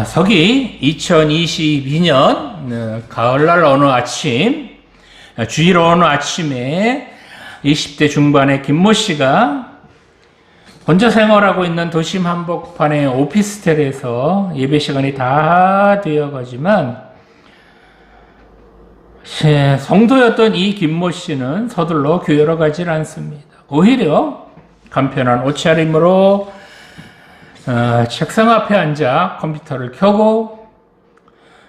서기 2022년 가을날 어느 아침, 주일 어느 아침에 20대 중반의 김모 씨가 혼자 생활하고 있는 도심 한복판의 오피스텔에서 예배 시간이 다 되어가지만 성도였던 이 김모 씨는 서둘러 교회로 가질 않습니다. 오히려 간편한 옷차림으로 책상 앞에 앉아 컴퓨터를 켜고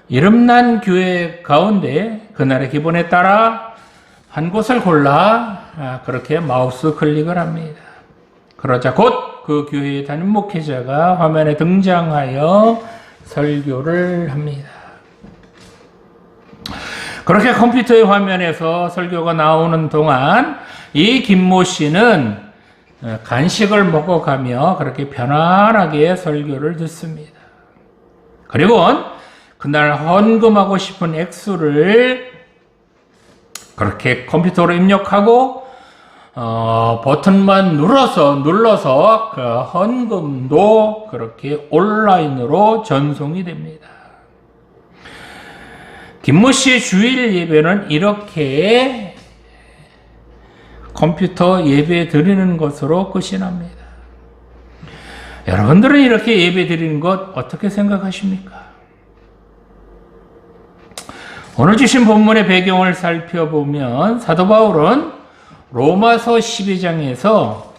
이름난 교회 가운데 그날의 기분에 따라 한 곳을 골라 그렇게 마우스 클릭을 합니다. 그러자 곧 그 교회의 담임 목회자가 화면에 등장하여 설교를 합니다. 그렇게 컴퓨터의 화면에서 설교가 나오는 동안 이 김모 씨는 간식을 먹어가며 그렇게 편안하게 설교를 듣습니다. 그리고 그날 헌금하고 싶은 액수를 그렇게 컴퓨터로 입력하고 버튼만 눌러서 그 헌금도 그렇게 온라인으로 전송이 됩니다. 김모 씨의 주일 예배는 이렇게 컴퓨터 예배 드리는 것으로 끝이 납니다. 여러분들은 이렇게 예배 드리는 것 어떻게 생각하십니까? 오늘 주신 본문의 배경을 살펴보면 사도 바울은 로마서 12장에서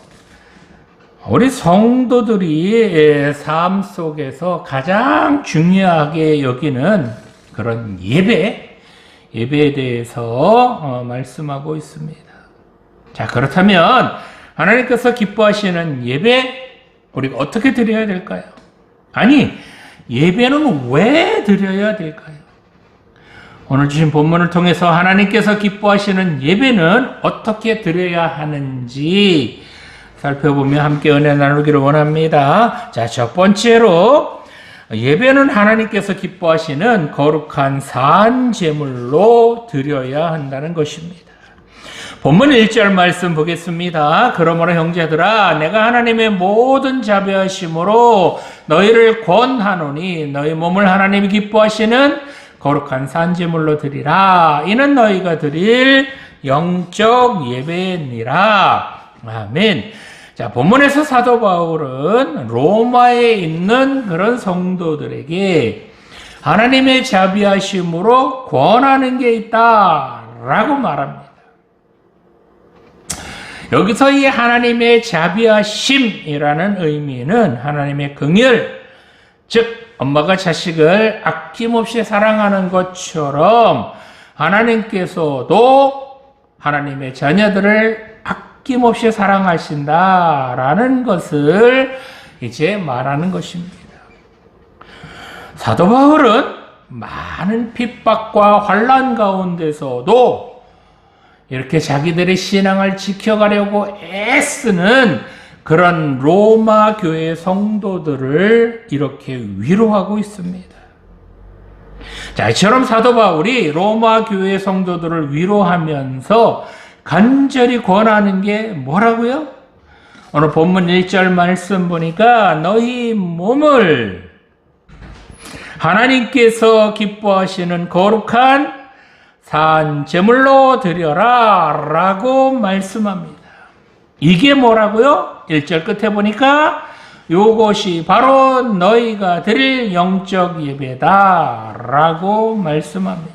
우리 성도들이 삶 속에서 가장 중요하게 여기는 그런 예배에 대해서 말씀하고 있습니다. 자, 그렇다면 하나님께서 기뻐하시는 예배 우리가 어떻게 드려야 될까요? 아니, 예배는 왜 드려야 될까요? 오늘 주신 본문을 통해서 하나님께서 기뻐하시는 예배는 어떻게 드려야 하는지 살펴보며 함께 은혜 나누기를 원합니다. 자, 첫 번째로 예배는 하나님께서 기뻐하시는 거룩한 산 제물로 드려야 한다는 것입니다. 본문 1절 말씀 보겠습니다. 그러므로 형제들아 내가 하나님의 모든 자비하심으로 너희를 권하노니 너희 몸을 하나님이 기뻐하시는 거룩한 산 제물로 드리라. 이는 너희가 드릴 영적 예배니라. 아멘. 자, 본문에서 사도 바울은 로마에 있는 그런 성도들에게 하나님의 자비하심으로 권하는 게 있다라고 말합니다. 여기서 이 하나님의 자비하심이라는 의미는 하나님의 긍휼, 즉 엄마가 자식을 아낌없이 사랑하는 것처럼 하나님께서도 하나님의 자녀들을 아낌없이 사랑하신다라는 것을 이제 말하는 것입니다. 사도 바울은 많은 핍박과 환난 가운데서도 이렇게 자기들의 신앙을 지켜가려고 애쓰는 그런 로마 교회 성도들을 이렇게 위로하고 있습니다. 자, 이처럼 사도 바울이 로마 교회 성도들을 위로하면서 간절히 권하는 게 뭐라고요? 오늘 본문 1절 말씀 보니까 너희 몸을 하나님께서 기뻐하시는 거룩한 산 제물로 드려라 라고 말씀합니다. 이게 뭐라고요? 1절 끝에 보니까 요것이 바로 너희가 드릴 영적 예배다 라고 말씀합니다.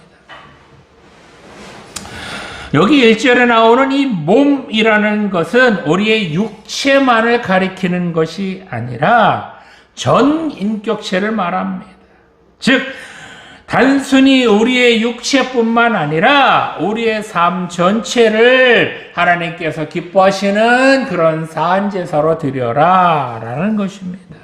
여기 1절에 나오는 이 몸이라는 것은 우리의 육체만을 가리키는 것이 아니라 전 인격체를 말합니다. 즉 단순히 우리의 육체뿐만 아니라 우리의 삶 전체를 하나님께서 기뻐하시는 그런 산제사로 드려라 라는 것입니다.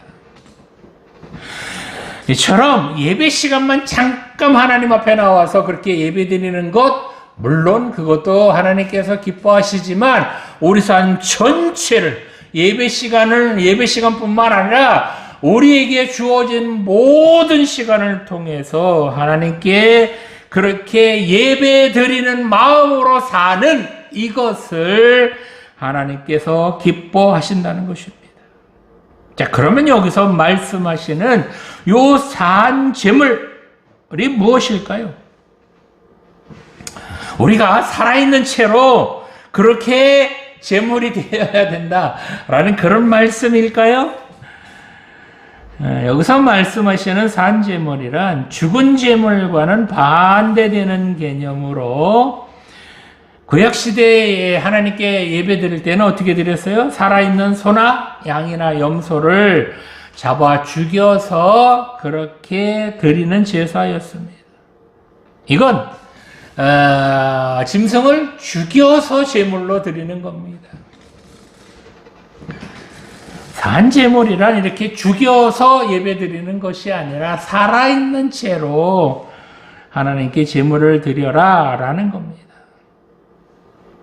이처럼 예배 시간만 잠깐 하나님 앞에 나와서 그렇게 예배 드리는 것, 물론 그것도 하나님께서 기뻐하시지만 우리 삶 전체를 예배 시간뿐만 아니라 우리에게 주어진 모든 시간을 통해서 하나님께 그렇게 예배 드리는 마음으로 사는 이것을 하나님께서 기뻐하신다는 것입니다. 자, 그러면 여기서 말씀하시는 요 산제물이 무엇일까요? 우리가 살아있는 채로 그렇게 제물이 되어야 된다라는 그런 말씀일까요? 여기서 말씀하시는 산제물이란 죽은 제물과는 반대되는 개념으로 구약시대에 하나님께 예배 드릴 때는 어떻게 드렸어요? 살아있는 소나 양이나 염소를 잡아 죽여서 그렇게 드리는 제사였습니다. 이건 짐승을 죽여서 제물로 드리는 겁니다. 산제물이란 이렇게 죽여서 예배 드리는 것이 아니라 살아있는 채로 하나님께 제물을 드려라 라는 겁니다.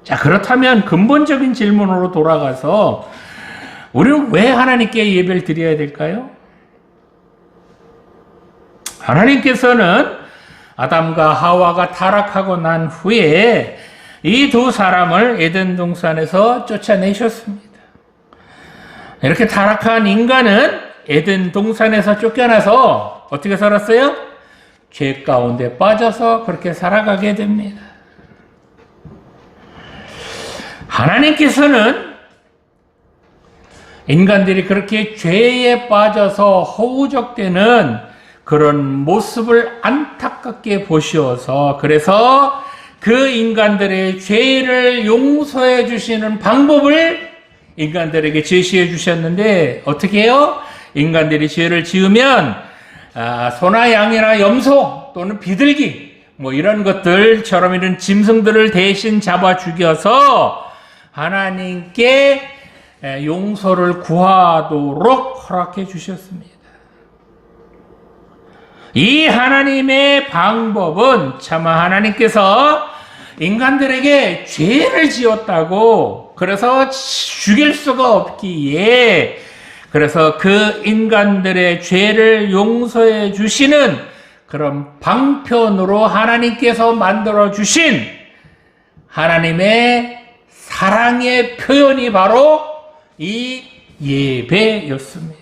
자, 그렇다면 근본적인 질문으로 돌아가서 우리는 왜 하나님께 예배를 드려야 될까요? 하나님께서는 아담과 하와가 타락하고 난 후에 이 두 사람을 에덴 동산에서 쫓아내셨습니다. 이렇게 타락한 인간은 에덴 동산에서 쫓겨나서 어떻게 살았어요? 죄 가운데 빠져서 그렇게 살아가게 됩니다. 하나님께서는 인간들이 그렇게 죄에 빠져서 허우적대는 그런 모습을 안타깝게 보시어서 그래서 그 인간들의 죄를 용서해 주시는 방법을 인간들에게 제시해 주셨는데 어떻게 해요? 인간들이 죄를 지으면 소나 양이나 염소 또는 비둘기 뭐 이런 것들처럼 이런 짐승들을 대신 잡아 죽여서 하나님께 용서를 구하도록 허락해 주셨습니다. 이 하나님의 방법은 차마 하나님께서 인간들에게 죄를 지었다고 그래서 죽일 수가 없기에 그래서 그 인간들의 죄를 용서해 주시는 그런 방편으로 하나님께서 만들어 주신 하나님의 사랑의 표현이 바로 이 예배였습니다.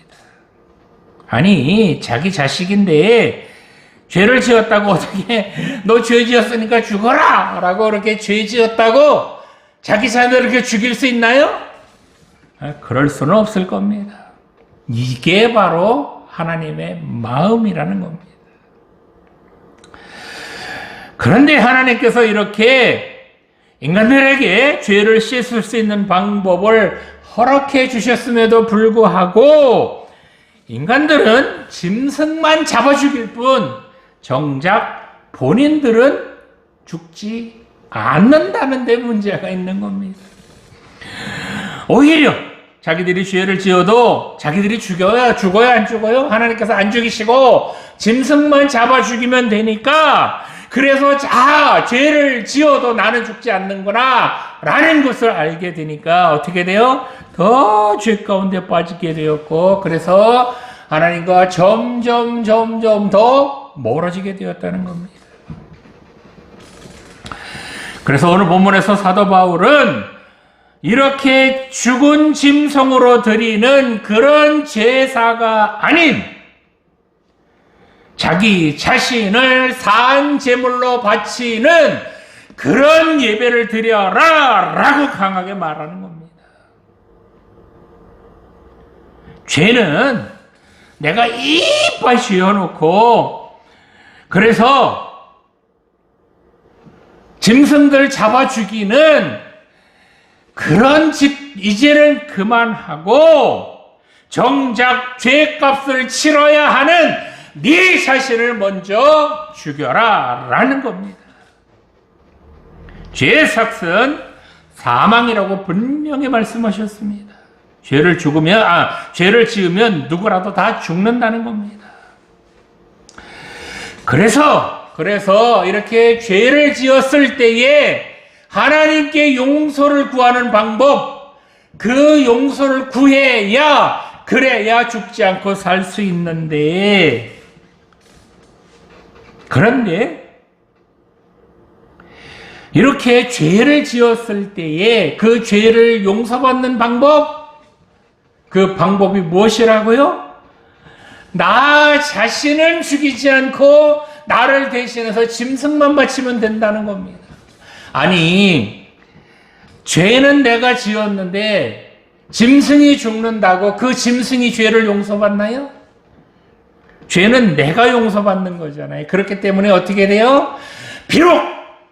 아니, 자기 자식인데 죄를 지었다고 어떻게 너 죄 지었으니까 죽어라 라고 그렇게 죄 지었다고 자기 자녀를 이렇게 죽일 수 있나요? 그럴 수는 없을 겁니다. 이게 바로 하나님의 마음이라는 겁니다. 그런데 하나님께서 이렇게 인간들에게 죄를 씻을 수 있는 방법을 허락해 주셨음에도 불구하고 인간들은 짐승만 잡아 죽일 뿐 정작 본인들은 죽지 않는다는 데 문제가 있는 겁니다. 오히려 자기들이 죄를 지어도 자기들이 죽어야 안 죽어요? 하나님께서 안 죽이시고 짐승만 잡아 죽이면 되니까 그래서 죄를 지어도 나는 죽지 않는구나 라는 것을 알게 되니까 어떻게 돼요? 더 죄 가운데 빠지게 되었고 그래서 하나님과 점점 더 멀어지게 되었다는 겁니다. 그래서 오늘 본문에서 사도 바울은 이렇게 죽은 짐승으로 드리는 그런 제사가 아닌 자기 자신을 산 제물로 바치는 그런 예배를 드려라 라고 강하게 말하는 겁니다. 죄는 내가 이빨 쥐어놓고 그래서 짐승들 잡아 죽이는 그런 이제는 그만하고 정작 죄값을 치러야 하는 네 자신을 먼저 죽여라 라는 겁니다. 죄의 삭은 사망이라고 분명히 말씀하셨습니다. 죄를 지으면 누구라도 다 죽는다는 겁니다. 그래서 이렇게 죄를 지었을 때에 하나님께 용서를 구하는 방법, 그 용서를 구해야 그래야 죽지 않고 살 수 있는데 그런데 이렇게 죄를 지었을 때에 그 죄를 용서받는 방법 그 방법이 무엇이라고요? 나 자신을 죽이지 않고 나를 대신해서 짐승만 바치면 된다는 겁니다. 아니, 죄는 내가 지었는데 짐승이 죽는다고 그 짐승이 죄를 용서받나요? 죄는 내가 용서받는 거잖아요. 그렇기 때문에 어떻게 돼요? 비록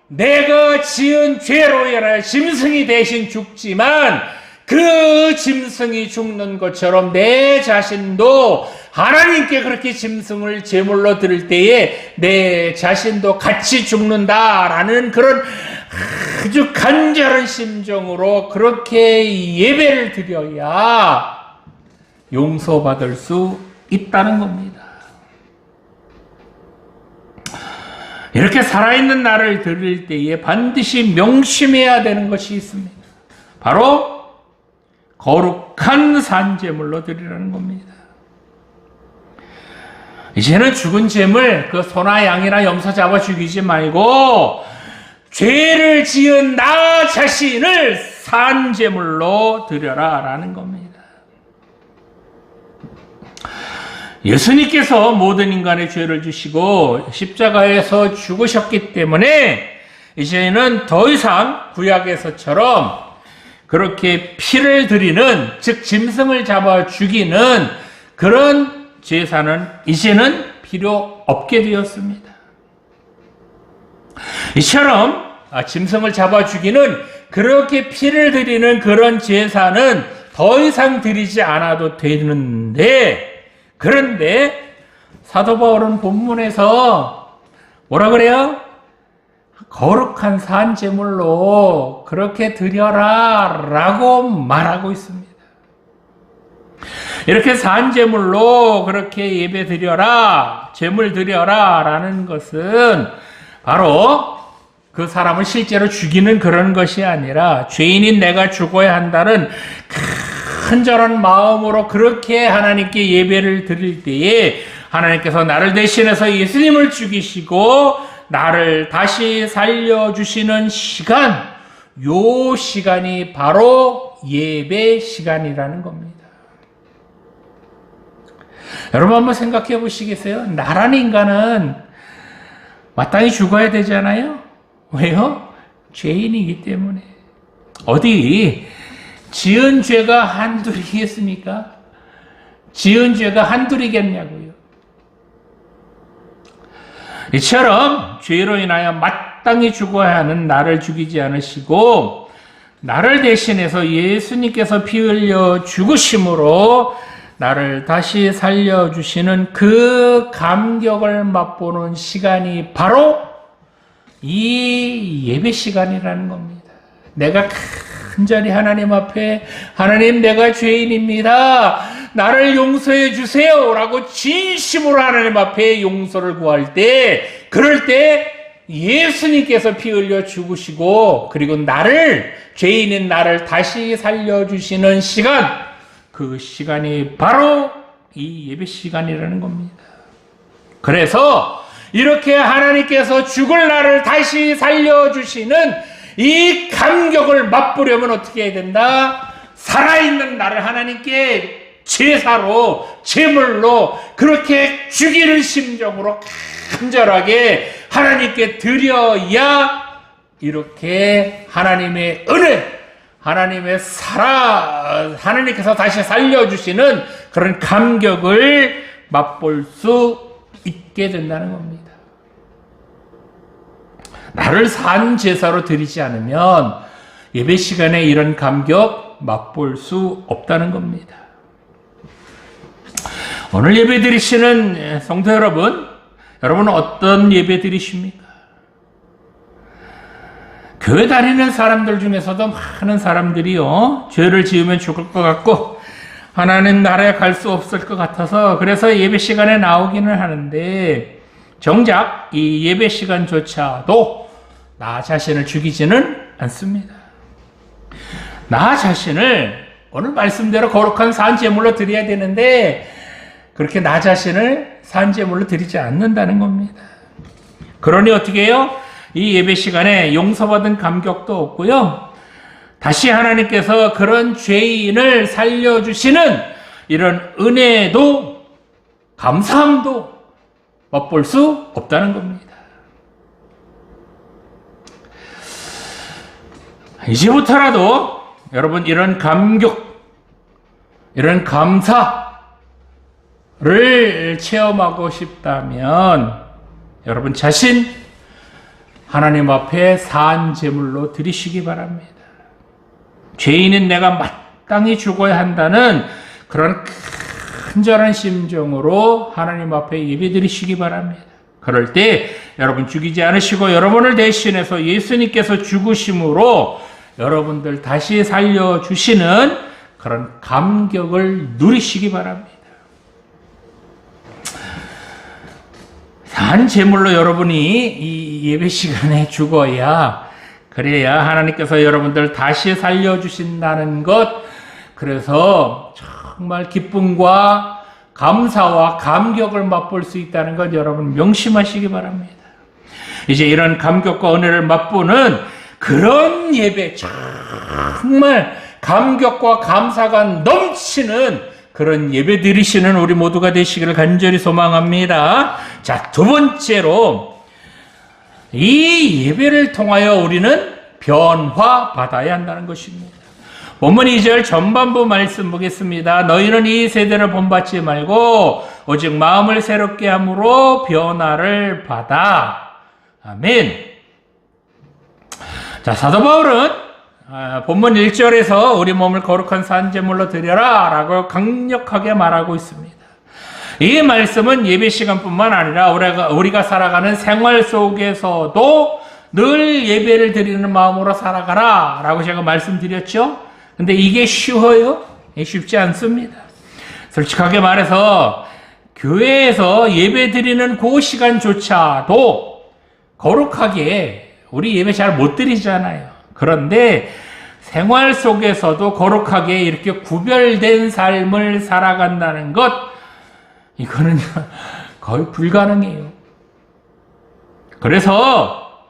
내가 지은 죄로 인하여 짐승이 대신 죽지만 그 짐승이 죽는 것처럼 내 자신도 하나님께 그렇게 짐승을 제물로 드릴 때에 내 자신도 같이 죽는다라는 그런 아주 간절한 심정으로 그렇게 예배를 드려야 용서받을 수 있다는 겁니다. 이렇게 살아있는 나를 드릴 때에 반드시 명심해야 되는 것이 있습니다. 바로 거룩한 산제물로 드리라는 겁니다. 이제는 죽은 제물, 그 소나 양이나 염소 잡아 죽이지 말고 죄를 지은 나 자신을 산제물로 드려라 라는 겁니다. 예수님께서 모든 인간의 죄를 지시고 십자가에서 죽으셨기 때문에 이제는 더 이상 구약에서처럼 그렇게 피를 드리는, 즉 짐승을 잡아 죽이는 그런 제사는 이제는 필요 없게 되었습니다. 이처럼 짐승을 잡아 죽이는 그렇게 피를 드리는 그런 제사는 더 이상 드리지 않아도 되는데, 그런데 사도 바울은 본문에서 뭐라 그래요? 거룩한 산제물로 그렇게 드려라 라고 말하고 있습니다. 이렇게 산제물로 그렇게 예배 드려라, 제물 드려라 라는 것은 바로 그 사람을 실제로 죽이는 그런 것이 아니라 죄인인 내가 죽어야 한다는 간절한 마음으로 그렇게 하나님께 예배를 드릴 때에 하나님께서 나를 대신해서 예수님을 죽이시고 나를 다시 살려주시는 시간, 요 시간이 바로 예배 시간이라는 겁니다. 여러분 한번 생각해 보시겠어요? 나라는 인간은 마땅히 죽어야 되잖아요? 왜요? 죄인이기 때문에. 어디 지은 죄가 한둘이겠습니까? 지은 죄가 한둘이겠냐고요. 이처럼 죄로 인하여 마땅히 죽어야 하는 나를 죽이지 않으시고 나를 대신해서 예수님께서 피 흘려 죽으심으로 나를 다시 살려주시는 그 감격을 맛보는 시간이 바로 이 예배 시간이라는 겁니다. 내가 간절히 하나님 앞에 하나님 내가 죄인입니다. 나를 용서해 주세요 라고 진심으로 하나님 앞에 용서를 구할 때, 그럴 때 예수님께서 피 흘려 죽으시고 그리고 나를, 죄인인 나를 다시 살려주시는 시간, 그 시간이 바로 이 예배 시간이라는 겁니다. 그래서 이렇게 하나님께서 죽을 나를 다시 살려주시는 이 감격을 맛보려면 어떻게 해야 된다? 살아있는 나를 하나님께 제사로, 제물로 그렇게 죽이는 심정으로 간절하게 하나님께 드려야 이렇게 하나님의 은혜, 하나님께서 다시 살려주시는 그런 감격을 맛볼 수 있게 된다는 겁니다. 나를 산 제사로 드리지 않으면 예배 시간에 이런 감격 맛볼 수 없다는 겁니다. 오늘 예배 드리시는 성도 여러분은 어떤 예배 드리십니까? 교회 다니는 사람들 중에서도 많은 사람들이요, 죄를 지으면 죽을 것 같고 하나님 나라에 갈 수 없을 것 같아서 그래서 예배 시간에 나오기는 하는데, 정작 이 예배 시간조차도 나 자신을 죽이지는 않습니다. 나 자신을 오늘 말씀대로 거룩한 산제물로 드려야 되는데 그렇게 나 자신을 산제물로 드리지 않는다는 겁니다. 그러니 어떻게 해요? 이 예배 시간에 용서받은 감격도 없고요, 다시 하나님께서 그런 죄인을 살려주시는 이런 은혜도 감사함도 맛볼 수 없다는 겁니다. 이제부터라도 여러분 이런 감격, 이런 감사를 체험하고 싶다면 여러분 자신 하나님 앞에 산 제물로 드리시기 바랍니다. 죄인인 내가 마땅히 죽어야 한다는 그런 간절한 심정으로 하나님 앞에 예배드리시기 바랍니다. 그럴 때 여러분 죽이지 않으시고 여러분을 대신해서 예수님께서 죽으심으로 여러분들 다시 살려주시는 그런 감격을 누리시기 바랍니다. 산 제물로 여러분이 이 예배 시간에 죽어야, 그래야 하나님께서 여러분들 다시 살려주신다는 것, 그래서 정말 기쁨과 감사와 감격을 맛볼 수 있다는 것 여러분 명심하시기 바랍니다. 이제 이런 감격과 은혜를 맛보는 그런 예배, 정말 감격과 감사가 넘치는 그런 예배 드리시는 우리 모두가 되시기를 간절히 소망합니다. 자, 두 번째로 이 예배를 통하여 우리는 변화받아야 한다는 것입니다. 본문 2절 전반부 말씀 보겠습니다. 너희는 이 세대를 본받지 말고 오직 마음을 새롭게 함으로 변화를 받아. 아멘. 자, 사도 바울은 본문 1절에서 우리 몸을 거룩한 산제물로 드려라 라고 강력하게 말하고 있습니다. 이 말씀은 예배 시간뿐만 아니라 우리가 살아가는 생활 속에서도 늘 예배를 드리는 마음으로 살아가라 라고 제가 말씀드렸죠. 근데 이게 쉬워요? 쉽지 않습니다. 솔직하게 말해서 교회에서 예배 드리는 그 시간조차도 거룩하게 우리 예배 잘 못 드리잖아요. 그런데 생활 속에서도 거룩하게 이렇게 구별된 삶을 살아간다는 것, 이거는 거의 불가능해요. 그래서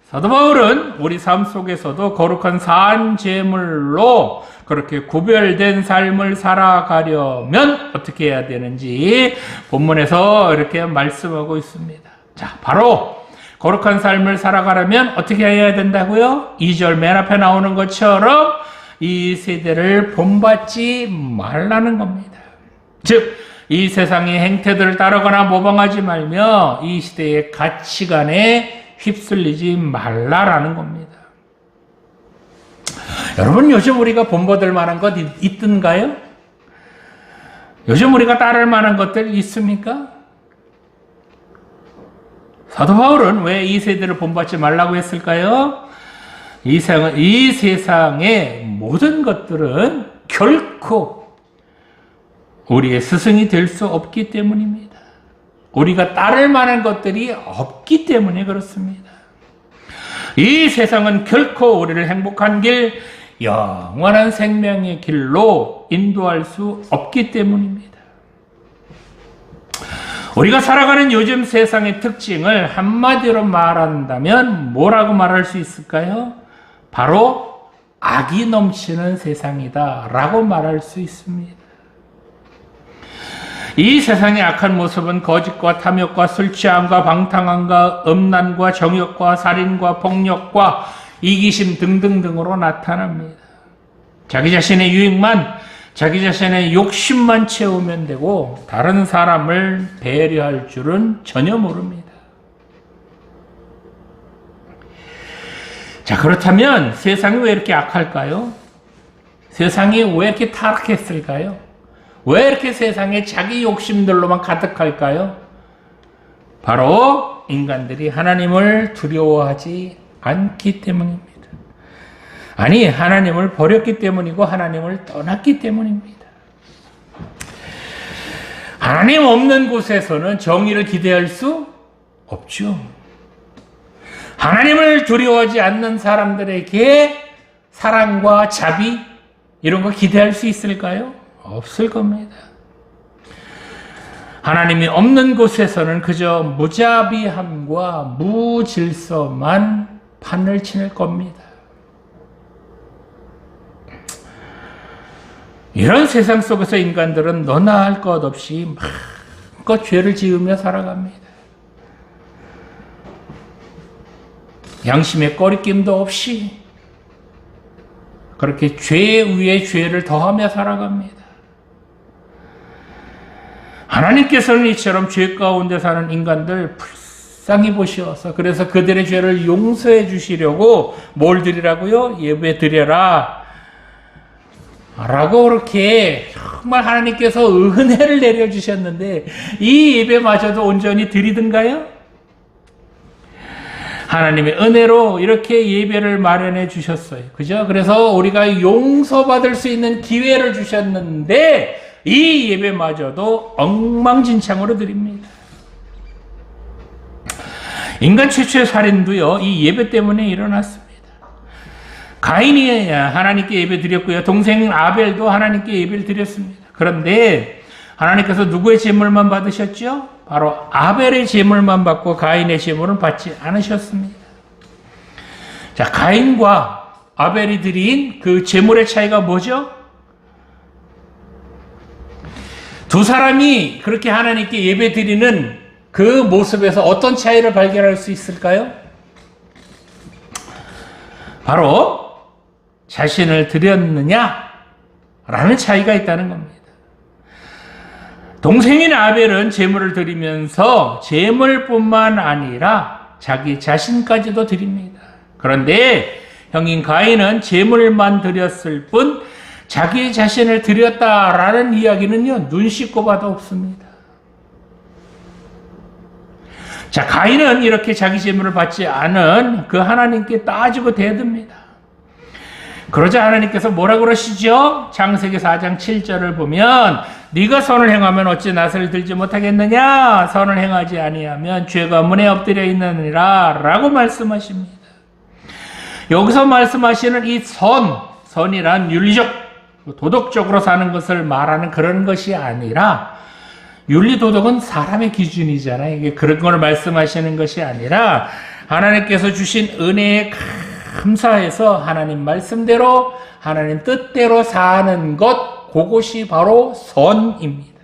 사도 바울은 우리 삶 속에서도 거룩한 산 제물로 그렇게 구별된 삶을 살아가려면 어떻게 해야 되는지 본문에서 이렇게 말씀하고 있습니다. 자, 바로 거룩한 삶을 살아가려면 어떻게 해야 된다고요? 2절 맨 앞에 나오는 것처럼 이 세대를 본받지 말라는 겁니다. 즉, 이 세상의 행태들을 따르거나 모방하지 말며 이 시대의 가치관에 휩쓸리지 말라라는 겁니다. 여러분, 요즘 우리가 본받을 만한 것 있던가요? 요즘 우리가 따를 만한 것들 있습니까? 사도 바울은 왜 이 세대를 본받지 말라고 했을까요? 이 세상의 모든 것들은 결코 우리의 스승이 될 수 없기 때문입니다. 우리가 따를 만한 것들이 없기 때문에 그렇습니다. 이 세상은 결코 우리를 행복한 길, 영원한 생명의 길로 인도할 수 없기 때문입니다. 우리가 살아가는 요즘 세상의 특징을 한마디로 말한다면 뭐라고 말할 수 있을까요? 바로 악이 넘치는 세상이다 라고 말할 수 있습니다. 이 세상의 악한 모습은 거짓과 탐욕과 술취함과 방탕함과 음란과 정욕과 살인과 폭력과 이기심 등등등으로 나타납니다. 자기 자신의 유익만, 자기 자신의 욕심만 채우면 되고 다른 사람을 배려할 줄은 전혀 모릅니다. 자, 그렇다면 세상이 왜 이렇게 악할까요? 세상이 왜 이렇게 타락했을까요? 왜 이렇게 세상에 자기 욕심들로만 가득할까요? 바로 인간들이 하나님을 두려워하지 않기 때문입니다. 아니, 하나님을 버렸기 때문이고 하나님을 떠났기 때문입니다. 하나님 없는 곳에서는 정의를 기대할 수 없죠. 하나님을 두려워하지 않는 사람들에게 사랑과 자비 이런 거 기대할 수 있을까요? 없을 겁니다. 하나님이 없는 곳에서는 그저 무자비함과 무질서만 판을 치는 겁니다. 이런 세상 속에서 인간들은 너나 할 것 없이 마음껏 죄를 지으며 살아갑니다. 양심의 꺼리낌도 없이 그렇게 죄 위에 죄를 더하며 살아갑니다. 하나님께서는 이처럼 죄 가운데 사는 인간들 불쌍히 보시어서 그래서 그들의 죄를 용서해 주시려고 뭘 드리라고요? 예배 드려라 라고 그렇게 정말 하나님께서 은혜를 내려주셨는데 이 예배마저도 온전히 드리든가요? 하나님의 은혜로 이렇게 예배를 마련해 주셨어요. 그죠? 그래서 우리가 용서받을 수 있는 기회를 주셨는데 이 예배마저도 엉망진창으로 드립니다. 인간 최초의 살인도요, 이 예배 때문에 일어났습니다. 가인이 하나님께 예배 드렸고요. 동생 아벨도 하나님께 예배를 드렸습니다. 그런데 하나님께서 누구의 제물만 받으셨죠? 바로 아벨의 제물만 받고 가인의 제물은 받지 않으셨습니다. 자, 가인과 아벨이 드린 그 제물의 차이가 뭐죠? 두 사람이 그렇게 하나님께 예배 드리는 그 모습에서 어떤 차이를 발견할 수 있을까요? 바로 자신을 드렸느냐? 라는 차이가 있다는 겁니다. 동생인 아벨은 제물을 드리면서 제물뿐만 아니라 자기 자신까지도 드립니다. 그런데 형인 가인은 제물만 드렸을 뿐 자기 자신을 드렸다라는 이야기는요, 눈 씻고 봐도 없습니다. 자, 가인은 이렇게 자기 제물을 받지 않은 그 하나님께 따지고 대듭니다. 그러자 하나님께서 뭐라 그러시죠? 창세기 4장 7절을 보면 네가 선을 행하면 어찌 낫을 들지 못하겠느냐? 선을 행하지 아니하면 죄가 문에 엎드려 있느니라 라고 말씀하십니다. 여기서 말씀하시는 이 선이란 윤리적, 도덕적으로 사는 것을 말하는 그런 것이 아니라 윤리 도덕은 사람의 기준이잖아요. 이게 그런 걸 말씀하시는 것이 아니라 하나님께서 주신 은혜에 감사해서 하나님 말씀대로 하나님 뜻대로 사는 것, 그것이 바로 선입니다.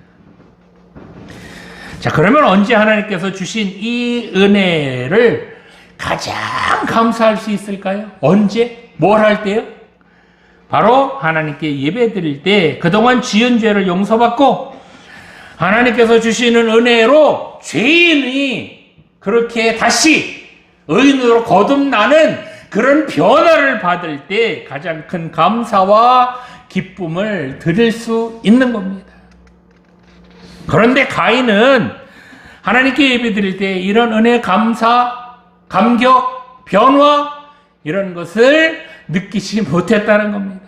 자, 그러면 언제 하나님께서 주신 이 은혜를 가장 감사할 수 있을까요? 언제? 뭘 할 때요? 바로 하나님께 예배 드릴 때 그동안 지은 죄를 용서받고 하나님께서 주시는 은혜로 죄인이 그렇게 다시 의인으로 거듭나는 그런 변화를 받을 때 가장 큰 감사와 기쁨을 드릴 수 있는 겁니다. 그런데 가인은 하나님께 예배 드릴 때 이런 은혜, 감사, 감격, 변화 이런 것을 느끼지 못했다는 겁니다.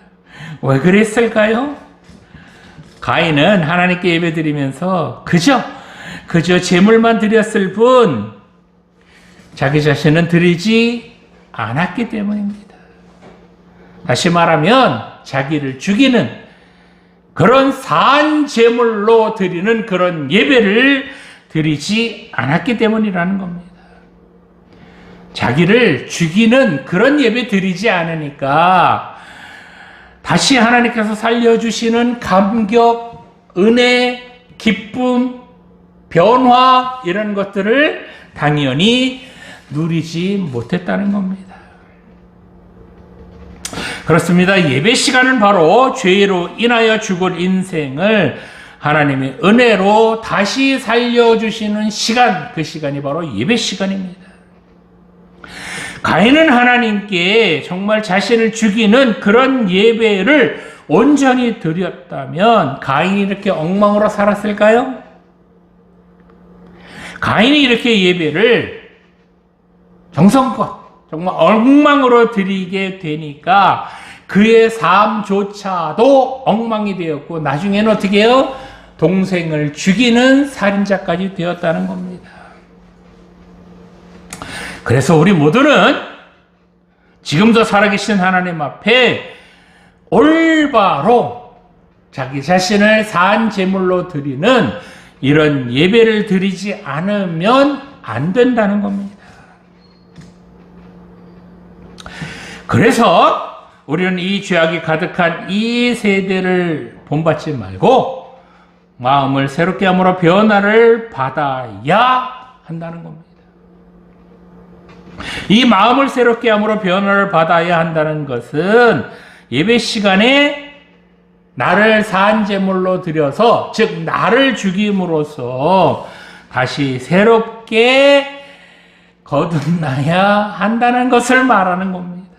왜 그랬을까요? 가인은 하나님께 예배 드리면서 그저 제물만 드렸을 뿐 자기 자신은 드리지 않았기 때문입니다. 다시 말하면 자기를 죽이는 그런 산 제물로 드리는 그런 예배를 드리지 않았기 때문이라는 겁니다. 자기를 죽이는 그런 예배 드리지 않으니까 다시 하나님께서 살려주시는 감격, 은혜, 기쁨, 변화 이런 것들을 당연히 누리지 못했다는 겁니다. 그렇습니다. 예배 시간은 바로 죄로 인하여 죽을 인생을 하나님의 은혜로 다시 살려주시는 시간, 그 시간이 바로 예배 시간입니다. 가인은 하나님께 정말 자신을 죽이는 그런 예배를 온전히 드렸다면 가인이 이렇게 엉망으로 살았을까요? 가인이 이렇게 예배를 정성껏 정말 엉망으로 드리게 되니까 그의 삶조차도 엉망이 되었고 나중에는 어떻게 해요? 동생을 죽이는 살인자까지 되었다는 겁니다. 그래서 우리 모두는 지금도 살아계신 하나님 앞에 올바로 자기 자신을 산 제물로 드리는 이런 예배를 드리지 않으면 안 된다는 겁니다. 그래서 우리는 이 죄악이 가득한 이 세대를 본받지 말고 마음을 새롭게 함으로 변화를 받아야 한다는 겁니다. 이 마음을 새롭게 함으로 변화를 받아야 한다는 것은 예배 시간에 나를 산제물로 드려서, 즉 나를 죽임으로써 다시 새롭게 거듭나야 한다는 것을 말하는 겁니다.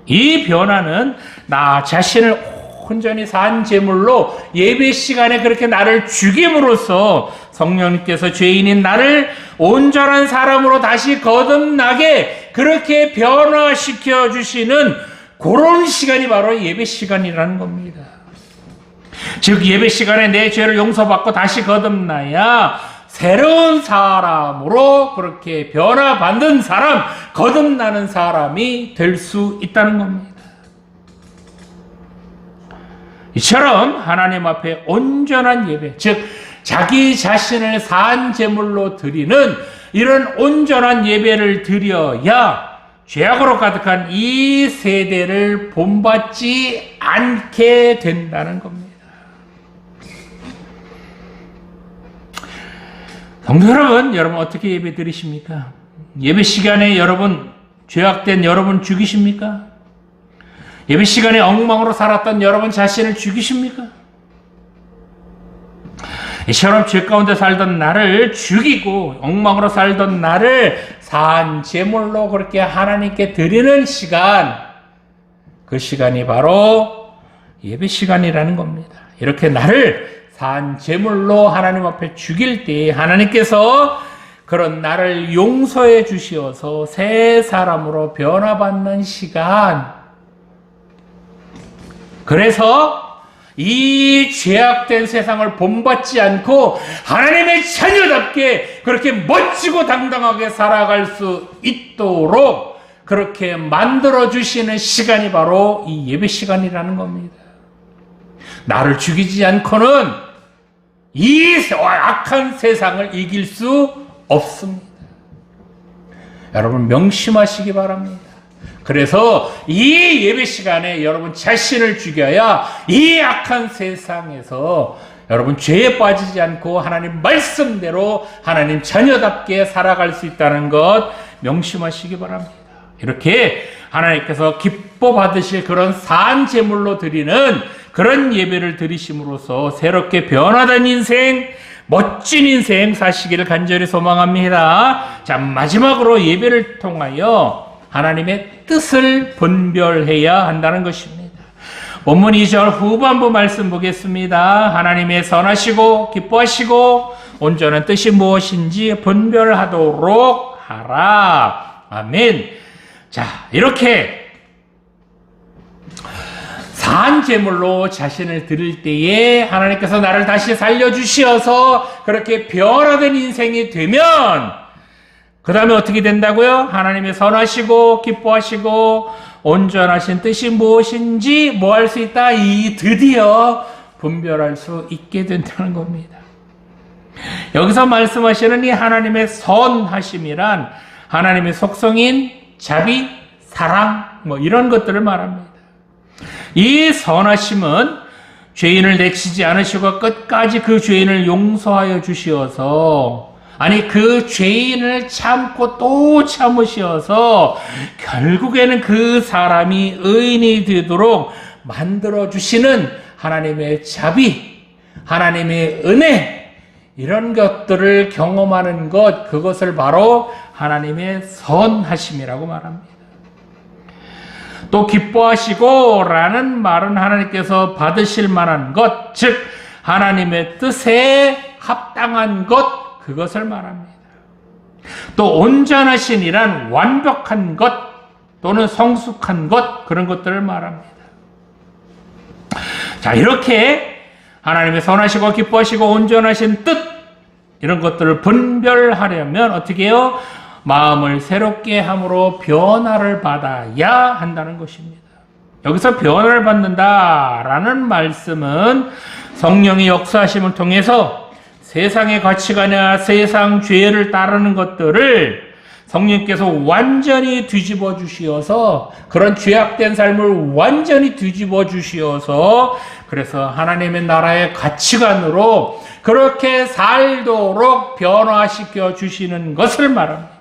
이 변화는 나 자신을 온전히 산제물로 예배 시간에 그렇게 나를 죽임으로써 성령님께서 죄인인 나를 온전한 사람으로 다시 거듭나게 그렇게 변화시켜 주시는 그런 시간이 바로 예배 시간이라는 겁니다. 즉 예배 시간에 내 죄를 용서받고 다시 거듭나야 새로운 사람으로 그렇게 변화받는 사람, 거듭나는 사람이 될 수 있다는 겁니다. 이처럼 하나님 앞에 온전한 예배, 즉 자기 자신을 산제물로 드리는 이런 온전한 예배를 드려야 죄악으로 가득한 이 세대를 본받지 않게 된다는 겁니다. 성도 여러분 어떻게 예배 드리십니까? 예배 시간에 여러분 죄악된 여러분 죽이십니까? 예배 시간에 엉망으로 살았던 여러분 자신을 죽이십니까? 이처럼 죄 가운데 살던 나를 죽이고 엉망으로 살던 나를 산 제물로 그렇게 하나님께 드리는 시간, 그 시간이 바로 예배 시간이라는 겁니다. 이렇게 나를 산 제물로 하나님 앞에 죽일 때 하나님께서 그런 나를 용서해 주시어서 새 사람으로 변화받는 시간, 그래서 이 죄악된 세상을 본받지 않고 하나님의 자녀답게 그렇게 멋지고 당당하게 살아갈 수 있도록 그렇게 만들어주시는 시간이 바로 이 예배 시간이라는 겁니다. 나를 죽이지 않고는 이 악한 세상을 이길 수 없습니다. 여러분 명심하시기 바랍니다. 그래서 이 예배 시간에 여러분 자신을 죽여야 이 악한 세상에서 여러분 죄에 빠지지 않고 하나님 말씀대로 하나님 자녀답게 살아갈 수 있다는 것 명심하시기 바랍니다. 이렇게 하나님께서 기뻐 받으실 그런 산 제물로 드리는 그런 예배를 드리심으로써 새롭게 변화된 인생, 멋진 인생 사시기를 간절히 소망합니다. 자, 마지막으로 예배를 통하여 하나님의 뜻을 분별해야 한다는 것입니다. 본문 2절 후반부 말씀 보겠습니다. 하나님의 선하시고 기뻐하시고 온전한 뜻이 무엇인지 분별하도록 하라. 아멘. 자, 이렇게 산 제물로 자신을 드릴 때에 하나님께서 나를 다시 살려주시어서 그렇게 변화된 인생이 되면 그 다음에 어떻게 된다고요? 하나님의 선하시고 기뻐하시고 온전하신 뜻이 무엇인지 뭐 할 수 있다? 드디어 분별할 수 있게 된다는 겁니다. 여기서 말씀하시는 이 하나님의 선하심이란 하나님의 속성인 자비, 사랑 뭐 이런 것들을 말합니다. 이 선하심은 죄인을 내치지 않으시고 끝까지 그 죄인을 용서하여 주시어서 그 죄인을 참고 또 참으시어서 결국에는 그 사람이 의인이 되도록 만들어주시는 하나님의 자비, 하나님의 은혜, 이런 것들을 경험하는 것, 그것을 바로 하나님의 선하심이라고 말합니다. 또 기뻐하시고 라는 말은 하나님께서 받으실 만한 것, 즉 하나님의 뜻에 합당한 것, 그것을 말합니다. 또 온전하신이란 완벽한 것 또는 성숙한 것, 그런 것들을 말합니다. 자, 이렇게 하나님의 선하시고 기뻐하시고 온전하신 뜻, 이런 것들을 분별하려면 어떻게 해요? 마음을 새롭게 함으로 변화를 받아야 한다는 것입니다. 여기서 변화를 받는다라는 말씀은 성령의 역사하심을 통해서 세상의 가치관이나 세상 죄를 따르는 것들을 성령께서 완전히 뒤집어 주시어서 그런 죄악된 삶을 완전히 뒤집어 주시어서 그래서 하나님의 나라의 가치관으로 그렇게 살도록 변화시켜 주시는 것을 말합니다.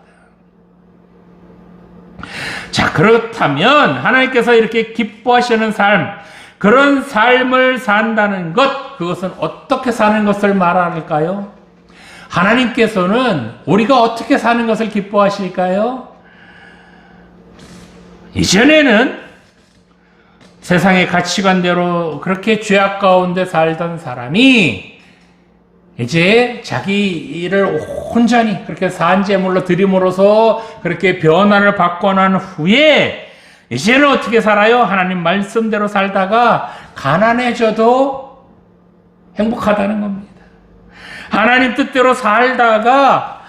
자, 그렇다면 하나님께서 이렇게 기뻐하시는 삶, 그런 삶을 산다는 것, 그것은 어떻게 사는 것을 말할까요? 하나님께서는 우리가 어떻게 사는 것을 기뻐하실까요? 이전에는 세상의 가치관대로 그렇게 죄악 가운데 살던 사람이 이제 자기 일을 온전히 그렇게 산제물로 드림으로써 그렇게 변화를 받고 난 후에 이제는 어떻게 살아요? 하나님 말씀대로 살다가 가난해져도 행복하다는 겁니다. 하나님 뜻대로 살다가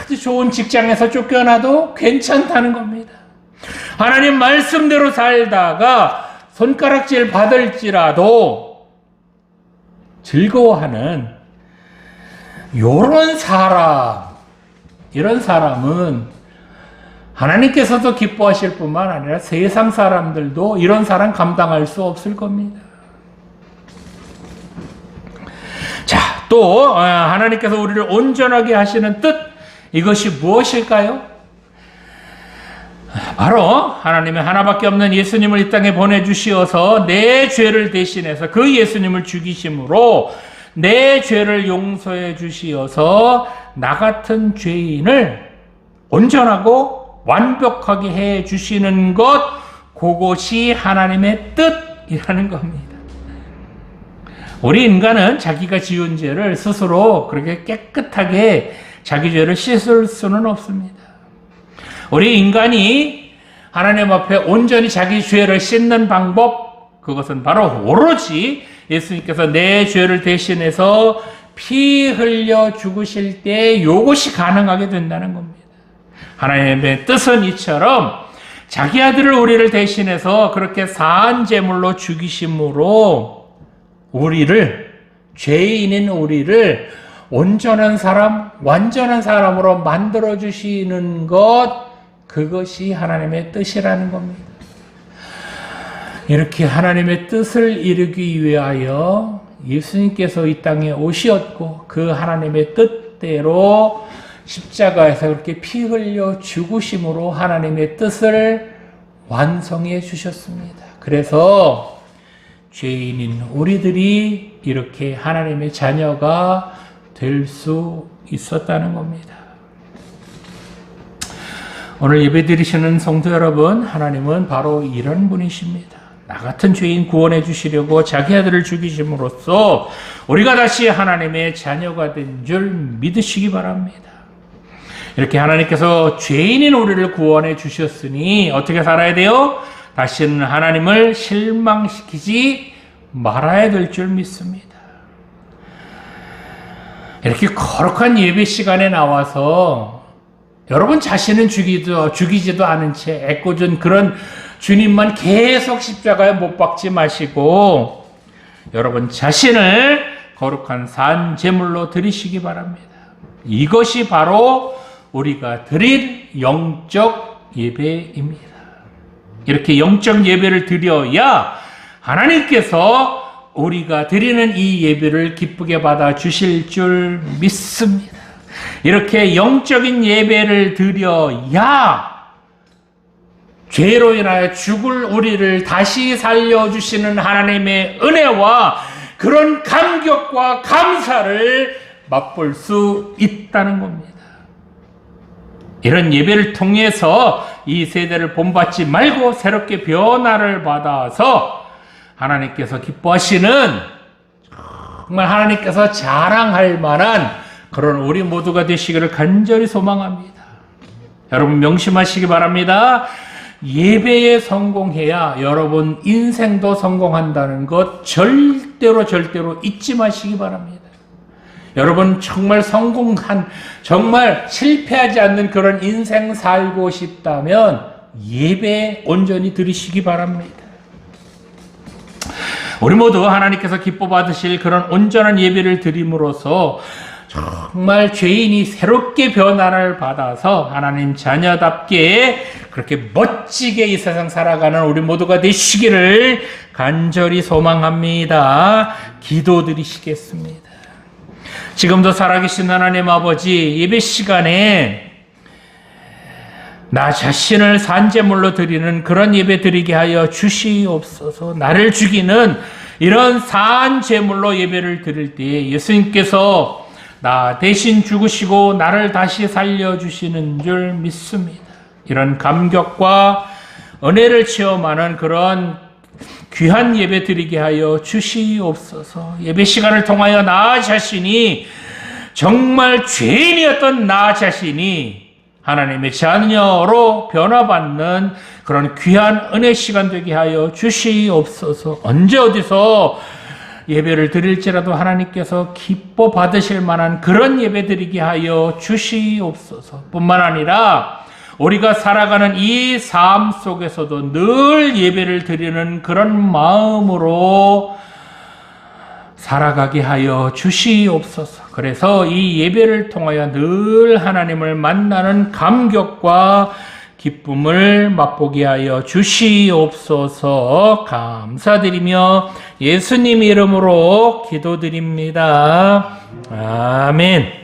아주 좋은 직장에서 쫓겨나도 괜찮다는 겁니다. 하나님 말씀대로 살다가 손가락질 받을지라도 즐거워하는 이런 사람은 하나님께서도 기뻐하실 뿐만 아니라 세상 사람들도 이런 사람 감당할 수 없을 겁니다. 자, 또 하나님께서 우리를 온전하게 하시는 뜻, 이것이 무엇일까요? 바로 하나님의 하나밖에 없는 예수님을 이 땅에 보내주시어서 내 죄를 대신해서 그 예수님을 죽이심으로 내 죄를 용서해 주시어서 나 같은 죄인을 온전하고 완벽하게 해 주시는 것, 그것이 하나님의 뜻이라는 겁니다. 우리 인간은 자기가 지은 죄를 스스로 그렇게 깨끗하게 자기 죄를 씻을 수는 없습니다. 우리 인간이 하나님 앞에 온전히 자기 죄를 씻는 방법, 그것은 바로 오로지 예수님께서 내 죄를 대신해서 피 흘려 죽으실 때 이것이 가능하게 된다는 겁니다. 하나님의 뜻은 이처럼 자기 아들을 우리를 대신해서 그렇게 사한 제물로 죽이심으로 우리를, 죄인인 우리를 온전한 사람, 완전한 사람으로 만들어 주시는 것, 그것이 하나님의 뜻이라는 겁니다. 이렇게 하나님의 뜻을 이루기 위하여 예수님께서 이 땅에 오셨고 그 하나님의 뜻대로 십자가에서 그렇게 피 흘려 죽으심으로 하나님의 뜻을 완성해 주셨습니다. 그래서 죄인인 우리들이 이렇게 하나님의 자녀가 될 수 있었다는 겁니다. 오늘 예배드리시는 성도 여러분, 하나님은 바로 이런 분이십니다. 나 같은 죄인 구원해 주시려고 자기 아들을 죽이심으로써 우리가 다시 하나님의 자녀가 된 줄 믿으시기 바랍니다. 이렇게 하나님께서 죄인인 우리를 구원해 주셨으니 어떻게 살아야 돼요? 다시는 하나님을 실망시키지 말아야 될 줄 믿습니다. 이렇게 거룩한 예배 시간에 나와서 여러분 자신은 죽이지도 않은 채 애꿎은 그런 주님만 계속 십자가에 못 박지 마시고 여러분 자신을 거룩한 산 제물로 드리시기 바랍니다. 이것이 바로 우리가 드릴 영적 예배입니다. 이렇게 영적 예배를 드려야 하나님께서 우리가 드리는 이 예배를 기쁘게 받아 주실 줄 믿습니다. 이렇게 영적인 예배를 드려야 죄로 인하여 죽을 우리를 다시 살려주시는 하나님의 은혜와 그런 감격과 감사를 맛볼 수 있다는 겁니다. 이런 예배를 통해서 이 세대를 본받지 말고 새롭게 변화를 받아서 하나님께서 기뻐하시는, 정말 하나님께서 자랑할 만한 그런 우리 모두가 되시기를 간절히 소망합니다. 여러분 명심하시기 바랍니다. 예배에 성공해야 여러분 인생도 성공한다는 것 절대로 잊지 마시기 바랍니다. 여러분 정말 정말 실패하지 않는 그런 인생 살고 싶다면 예배 온전히 드리시기 바랍니다. 우리 모두 하나님께서 기뻐 받으실 그런 온전한 예배를 드림으로써 정말 죄인이 새롭게 변화를 받아서 하나님 자녀답게 그렇게 멋지게 이 세상 살아가는 우리 모두가 되시기를 간절히 소망합니다. 기도드리시겠습니다. 지금도 살아계신 하나님 아버지, 예배 시간에 나 자신을 산제물로 드리는 그런 예배 드리게 하여 주시옵소서. 나를 죽이는 이런 산제물로 예배를 드릴 때 예수님께서 나 대신 죽으시고 나를 다시 살려주시는 줄 믿습니다. 이런 감격과 은혜를 체험하는 그런 귀한 예배 드리게 하여 주시옵소서. 예배 시간을 통하여 나 자신이 정말 죄인이었던 나 자신이 하나님의 자녀로 변화받는 그런 귀한 은혜 시간 되게 하여 주시옵소서. 언제 어디서 예배를 드릴지라도 하나님께서 기뻐 받으실 만한 그런 예배 드리게 하여 주시옵소서. 뿐만 아니라 우리가 살아가는 이 삶 속에서도 늘 예배를 드리는 그런 마음으로 살아가게 하여 주시옵소서. 그래서 이 예배를 통하여 늘 하나님을 만나는 감격과 기쁨을 맛보게 하여 주시옵소서. 감사드리며 예수님 이름으로 기도드립니다. 아멘.